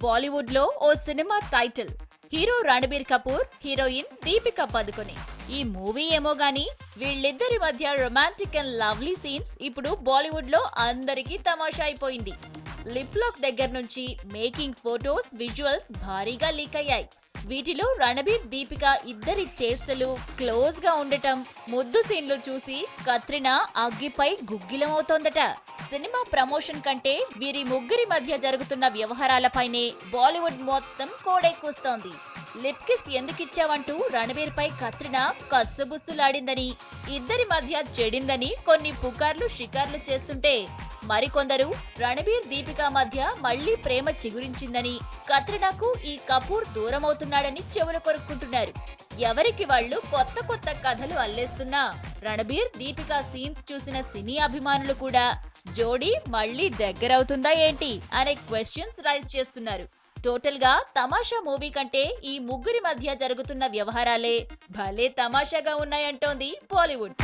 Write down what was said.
బాలీవుడ్ లో ఓ cinema title. Hero Ranbir Kapoor, heroine Deepika Padukone. ఈ మూవీ ఏమో గానీ వీళ్ళిద్దరి మధ్య రొమాంటిక్ అండ్ లవ్లీ సీన్స్ ఇప్పుడు బాలీవుడ్ లో అందరికీ తమాషా అయిపోయింది. లిప్ లాక్ దగ్గర నుంచి మేకింగ్ ఫోటోస్, విజువల్స్ భారీగా లీక్ అయ్యాయి. వీటిలో రణబీర్, దీపిక ఇద్దరి చేష్టలు, క్లోజ్ గా ఉండటం, ముద్దు సీన్లు చూసి కత్రినా అగ్గిపై గుగ్గిలమవుతోందట. సినిమా ప్రమోషన్ కంటే వీరి ముగ్గురి మధ్య జరుగుతున్న వ్యవహారాలపైనే బాలీవుడ్ మొత్తం కోడై కూస్తోంది. లిప్ కిస్ ఎందుకిచ్చావంటూ రణబీర్ పై కత్రినా కస్సుబుస్సులాడిందని, ఇద్దరి మధ్య చెడిందని కొన్ని పుకార్లు షికార్లు చేస్తుంటే, మరికొందరు రణబీర్, దీపిక మధ్య మళ్లీ ప్రేమ చిగురించిందని, కత్రినాకు ఈ కపూర్ దూరమవుతున్నాడని చెవులు కొరుక్కుంటున్నారు. ఎవరికి వాళ్ళు కొత్త కొత్త కథలు అల్లేస్తున్నా రణబీర్, దీపిక సీన్స్ చూసిన సినీ అభిమానులు కూడా జోడీ మళ్లీ దగ్గరవుతుందా ఏంటి అనే క్వశ్చన్స్ రైజ్ చేస్తున్నారు. టోటల్ గా తమాషా మూవీ కంటే ఈ ముగ్గురి మధ్య జరుగుతున్న వ్యవహారాలే భలే తమాషాగా ఉన్నాయంటోంది బాలీవుడ్.